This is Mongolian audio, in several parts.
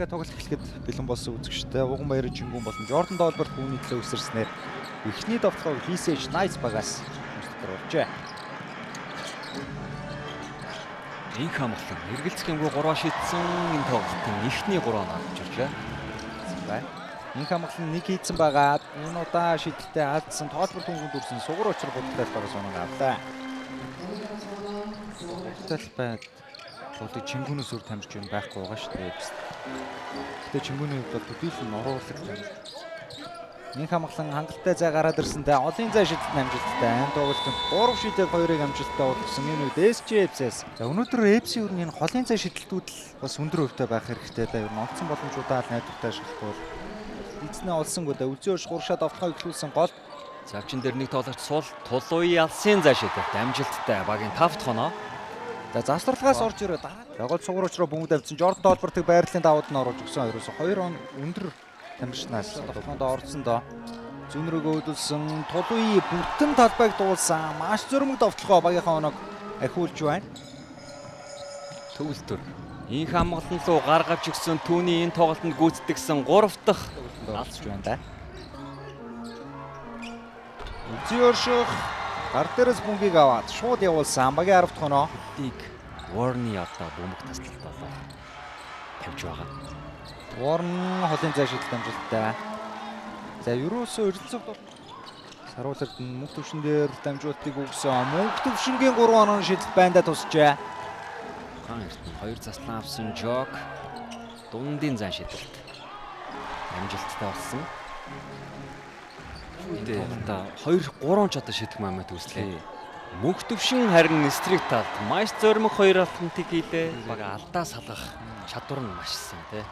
ингээ тоглолт эхлэхэд бэлэн болсон үзэгчтэй Уган Баярын Чингүн болон Jordan Dolbert түүний төлөө үсэрснээр эхний довтлогыг Leasage Knights багаас хүсэлтээр оржээ. Инх хамглан эргэлзэхэмгүй 3 шийдсэн энэ тоглолтын эхний 3 авч иржээ. Инх хамглан нэг хийцэн байгаа. Энэ удаа шийдэлтэй алдсан Dolbert түнхэнд дүрсэн сугар учир будалтай багаас унаг авлаа. Budалтай одоо Чингүнээс өөр тамирч юм байхгүй байгаа шүү дээ. Гэтэ Чингүний хувьд бол хөдөлгөөн оруулах тамирч. Инх хамглан хангалттай зай гараад ирсэнтэй олон зай шийдэлт амжилттай. Энэ тоглолтод 3 шийдэл 2-ыг амжилттай болгосон энэ үед SJFC-с. За өнөөдөр FC юу энэ холын зай шийдэлтүүд л бас өндөр хувьтай байх хэрэгтэй да. Ер нь онцсон боломжуудаа л найдвартай ашиглахгүй бол эзнээ олсонгүй да. Үлзий өрш гуршаа довтлогоо эхлүүлсэн гол. Завчин дээр нэг тоглогч суул Тулуи алсын зай шийдэлт амжилттай багийн 5 тоноо. За завсралгаас орж ирээ дараа. Жагол сугар учроо бөмбөг давцсан Jordan Dolbert-ыг байрлалын давууд нь оруулж өгсөн хоёроос 2 он өндөр тамирчнаас тоглоход орсон доо. Зүүн рүүгээ хөдөлсөн Тулуи бүтэн талбайг дуулсан. Маш зөрмөг довтлогоо багийнхаа оног ахиулж байна. Төвлөлтөр инх хамглан руу гаргаж өгсөн түүний энэ тоглолтод гүйцэтгэсэн 3 дахь алцж байна да. Үлзий өршөх гар дээрээс бөмбөгийг аваад шууд явуулсан багийн 10 дахь оноо. Warren-ы одоо бөмбөг таслалт болоо тавьж байгаа. Warren холын зай шийдэлт амжилттай. За ерөөсөө эрэлцэг саруулт мөнх төвшин дээр дамжуултыг өгсөн. Мөнх төвшингийн 3 онооны шийдэлт байндаа тусчээ. Хаан эртний 2 заслан авсан Жок дундын зай шийдэлт амжилттай болсон. Үүндээ одоо 2-3 ч одоо шийдэх момент үүслээ. Мөнх төвшин харин стрик талд маш зөрмөг 2 алтантыг хийлээ. Бага алдаа салгах чадвар нь машсан тий.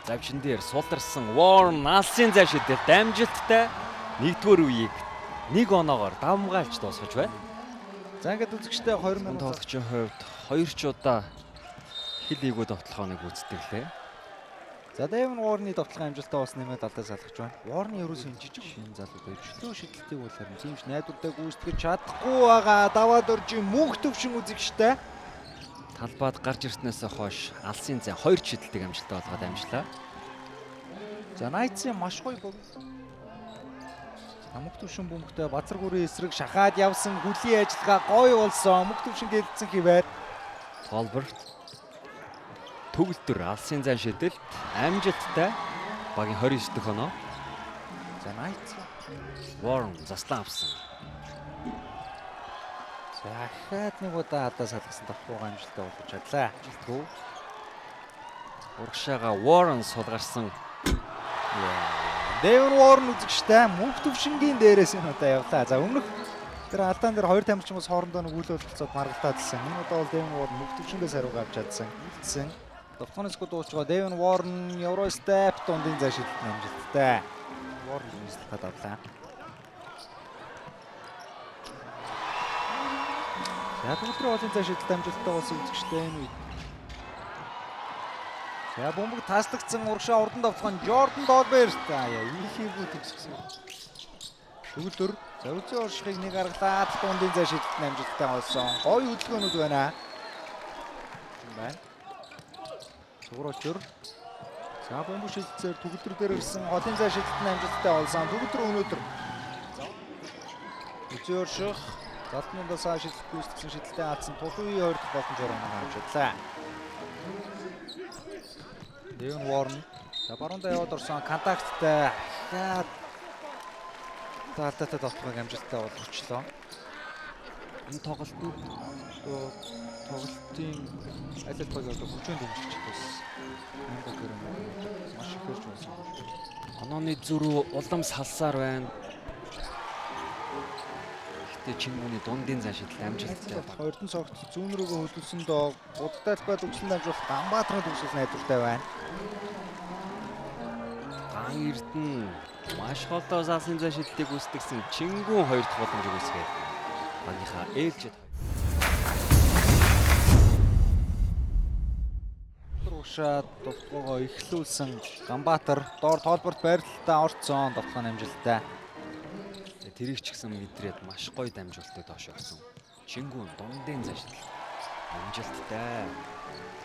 Завчин дээр сулдарсан Warren алсын зай шийдэлт амжилттай нэгдүгээр үеийг 1 оноогоор давмгаалж дуусгаж байна. За ингээд үзэгчтэй 20 минут тоглогчийн хувьд 2 ч удаа хил ийгүү довтлохооныг гүйцэтгэлээ. За Devin Warren-ы довтлогын амжилттай бас нэмээд алдаа салгаж байна. Warren ерөөсөө жижиг шин залуу байж чөлөө шийдэлтийг бол харин тиймч найдвартай гүйцэтгэж чадахгүй байгаа. Даваад оржийн мөнх төвшин үзэгчтэй. Талбайд гарч ирснээс хойш алсын зай 2 шийдэлтийг амжилттай болгоод амжлаа. За Knights-ийн маш гоё бог. Мөнх төвшин бөмбөгтэй базар гүрийн эсрэг шахаад явсан хүлийн ажиллагаа гоё болсон. Мөнх төвшин гэлдсэн хിവэр. Dolbert төгөлдөр алсын зай шийдэлт амжилттай багийн 29 дахь оноо. За Knights Warren заслан авсан. Захаад нэг удаа алдаа салгасан давхруугаа амжилттай болгож чадлаа. Ажилтгүй. Урагшаага Warren сулгарсан. Devin Warren үзэгчтэй мөнх төвшингийн дээрээс энэ удаа явлаа. За өмнөх тэр алдаан дээр 2 тамирчин бас хоорондоо нэг үйл болцоод маргалтаадсан. Энэ удаа бол Devin Warren мөнх төвшингээс хариуг авч чадсан. Илтсэн. Довтлооноос дуусчгаа Devin Warren Eurostep дундын зай шийдэлт амжилттай. Warren үзэлтэд авлаа. За өдрөө олон зай шийдэлт амжилттай болсон үзэгчтэй энэ үед. За бөмбөг таслагдсан урагшаа урдан довтлогон Jordan Dolbert ийхийгүү төгсгсөн. Төгөлдөр за үзээ оршихыг нэг аргалаад дундын зай шийдэлт амжилттай болсон. Гоё хөдөлгөөнүүд байна. Байна. Сугуурчур. За бөмбөг шийдэлцээр төгөлдөр дээр ирсэн холын зай шийдэлт амжилттай болсон. Төгөлдөр өнөөдөр үзээ орших Залтнуудаас шийдэлт гүйцэтгэсэн шийдэлтэй алдсан Тулуи 2 дахь боломжоор авч чадлаа. Devin Warren за баруундаа яваад орсон контакттай хаад алдаатай довтлогыг амжилттай болгочлоо. Энэ тоглолтод тоглолтын аль аль баг одоо хүчээр дэмжиж бас маш их хэрж байсан. онооны зүрх улам салсаар байна. Гэтэ Чингүний дундын зай шийдэлт амжилттай. Хоёрдон цогт зүүн рүүгээ хөдөлсөн доо будалтай талбайд өгсөн дамжуулалт Ганбаатарын төгсөл найдвартай байна. Ган Эрдэнэ маш холдоо алсын зай шийдэлтийг гүйцэтгэсэн Чингүн 2 дахь боломжийг үүсгээд багийнхаа ээлжид урагшаа довтлогоо эхлүүлсэн Ганбаатар доор Dolbert байрлалтаа орцсон довтлогын амжилттай. тэрийг ч гэсэн мэдрээд маш гоё дамжуулалтыг доош явсан. Чингүн дундын зай шийдэлт амжилттай.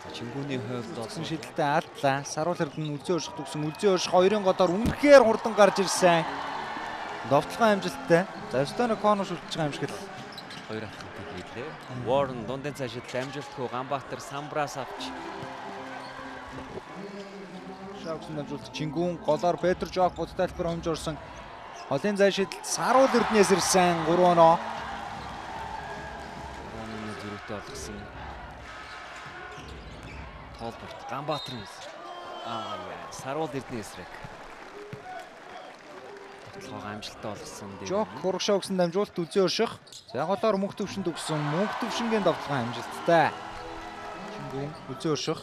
За Чингүний хувьд Төгсөн шидэлтэй алдлаа. Саруул Эрдэнэ үзэн өрших төгсөн үзэн өрших хоёрын годоор үнэхээр хурдан гарч ирсэн. Довтлогоо амжилттай. За Эстони Коно шүлж байгаа юм шиг л. хоёр алхамтай хийлээ. Warren дундын цаашид амжилтгүй Ганбаатар самбраас авч Шавксан дамжуулт Чингүн голоор Петр Жок бод тайлбар хэмж орсон. Холын зайшид Саруул Эрдэнээс ирсэн 3 оноо. Warren-ы зөрүүтэй болгосон. Толборт Ганбаатарын эсрэг. Саруул Эрдэнэ эсрэг. Тоглоог амжилттай болгосон. Жок Хургшаа өгсөн дамжуулт үзэн өрших. За голоор мөнх төвшөнд өгсөн. Мөнх төвшингийн довтлогоо амжилттай. Чингүн үзэн өрших.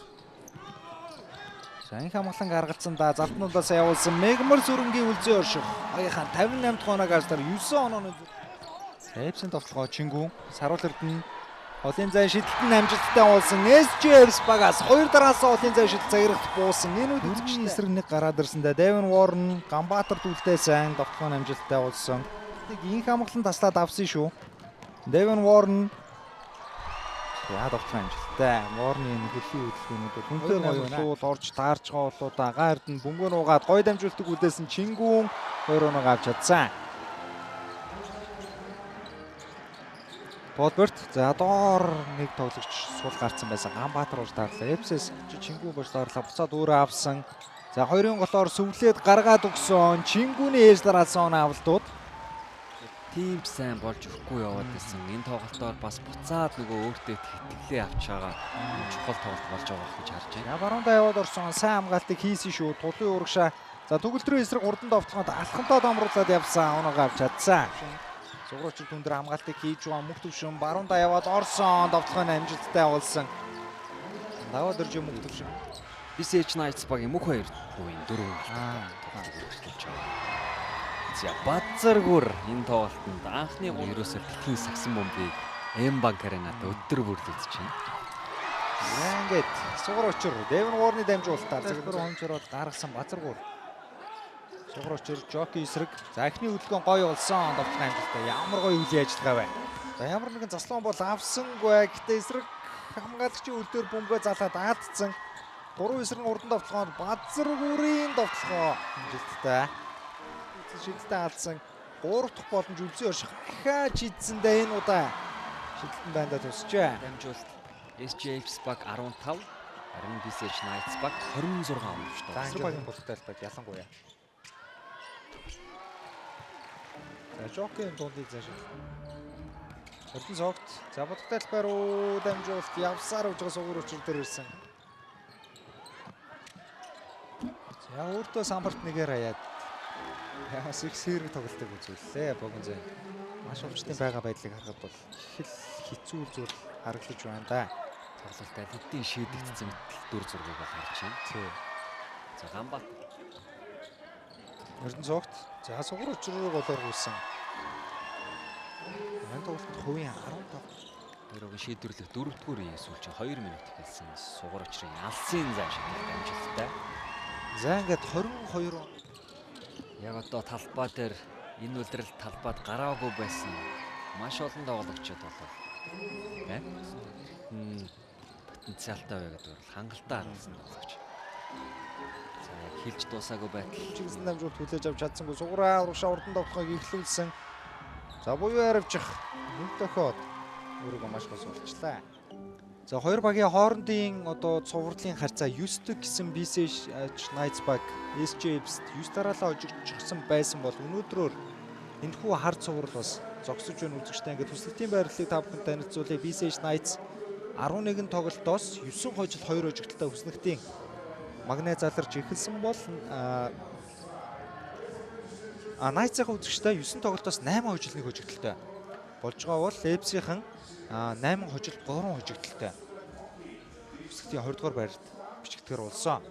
За энэ хамгаалан гаргалцсан да залтнуудаас явуулсан Мегмар сүрэнгийн үлзэн өрших. Хоёрхан 58 дахь оноо гаргалтаар 9 онооны Эпсийн довтлогоо Чингүн Саруул Эрдэнэ холын зай шидэлтэн амжилттай уулсан SJFs багаас 2 дараасаа холын зай шидэл загирахт буусан. Энэ үед үзэгчний эсрэг нэг гараад ирсэндээ Дэвин Warren Ганбаатар түлтэй сайн довтлогоо амжилттай уулсан. Нэг энэ хамгаалан таслаад авсан шүү. Дэвин Warren яа довтлогоо амжилттай. Warren-ийн хөлийн хөдөлгөөнүүд хүнтэй гоё шууд орж таарч байгаа болоо дагаа Эрдэнэ бөмбөг нуугаад гоё дамжуултыг үлдээсэн Чингүн 2 оноо авч чадсан. Болберт за доор нэг тоглогч сул гарцсан байсан. Ганбаатар урж таарлаа. Эпсэс Чингүн бож таарлаа. Буцаад өөрөө авсан. За хоёрын голоор сүвлээд гаргаад өгсөн. Чингүний ээж дараасан оноо авалтууд. Тим сайн болж өгөхгүй яваад байсан. Энэ тоглолтоор бас буцаад нөгөө өөртөө хэтгэлээ авч байгаа чухал тоглолт болж байгаа гэж харж байна. Баруундаа яваад орсон сайн хамгаалтыг хийсэн шүү. Тулын урагшаа. За төгөлдрөө эсрэг урдан довтлогоод алхамтаа домруулаад явсан. Оноогоо авч чадсан. Сугуурчид өндөр хамгаалтыг хийж байгаа мөнх төвшин баруундаа яваад орсон. Довтлогоо амжилттай уулсан. Даваад ирж мөнх төвшин. BCH Knights багийн мөнх хоёр буйн 4 тоглолт байгаа. За Бадзаргүр энэ тоглолтод анхны гол ерөөсөө битгий сагсан бомбыг М-банк аренад өдөр бүрлүүлж байна. Ингээд сугуурчид Дэвин Warren-ы дамжуулалтаар зөвхөн хомжроод гаргасан Бадзаргүр. Сугуурчид Жоки эсрэг. За эхний хөдөлгөөн гоё болсон. Довтлогоо амжилттай. Ямар гоё үйл ажиллагаа вэ? За ямар нэгэн заслан бол авсангүй. Гэтэ эсрэг хамгаалагчийн үлдээр бөмбөгөө залаад аадцсан. 3 эсрэг урдан довтлогоод Бадзаргүрийн довтлогоо амжилттай. Шидэлтэй алдсан 3 дахь боломж үлзэн өрших ахаа чийдсэндээ энэ удаа шидэлтэн байндаа тусчээ. Дамжуулалт SJFs баг 15, харин BCH Knights баг 26 оновчтой. Эсрэг багийн бултайлбаг ялангуяа. За Жокийн дундыг зааш. Эрдэнэ цогт. За бултайлбаар руу дамжуулалт явсаар өгж байгаа сугуур өчр дээр ирсэн. За өөртөө самбарт нэгээр хаяад яас их сэрэг тоглолтыг үзүүллээ. Богино зэн. Маш урчтын байгаа байдлыг харахад бол их л хэцүү зүйл харагдаж байна да. Тоглолт алидын шийдэгдсэн дүр зургийг бол харж байна. Тий. За Ганбаатар Эрдэнэ цогт. За сугуур өчрөөр голоор гүйсэн. Энэ тоглолтод хувийн 15. Өөрөөр шийдвэрлэх 4-р үеийн сүүлч 2 минут хэлсэн сугуур өчрийн алсын зай шийдэлт амжилттай. За ингээд 22 Яг одоо талбай дээр энэ үлрэл талбайд гараагүй байсан маш олон тоглогчид болов. Потенциалтай вэ гэдэг бол хангалттай харсан тоглогч. За яг хилж дуусаагүй байтал чигсэн дамжуулт хүлээж авч чадсангүй сугуураа урагшаа урдан довтлогыг эхлүүлсэн. За буюу харивчих нэг дохиод өөрийгөө маш гол суулчлаа. За хоёр багийн хоорондын одоо цувралын харьцаа 9-д гэсэн BCH Knights баг SJFs 9 дараалал хожигдчихсан байсан бол өнөөдрөөр энэхүү хар цуврал бас зогсож байна үзэгчтэй. Ингээд хүсэлтийн байрлалыг та бүхэнд танилцуулъя. BCH Knights 11 тоглолтоос 9 хожил 2 хожигдолтой хүснэгтийн магнаа заларч эхэлсэн бол Knights-ийн үзэгчтэй 9 тоглолтоос 8 хожил 1 хожигдолтой болж байгаа бол Эпсийнхэн 8 хожил 3 хожигдолтой. Хүсэлтийн 20 дугаар байрт бичигдэхэр болсон.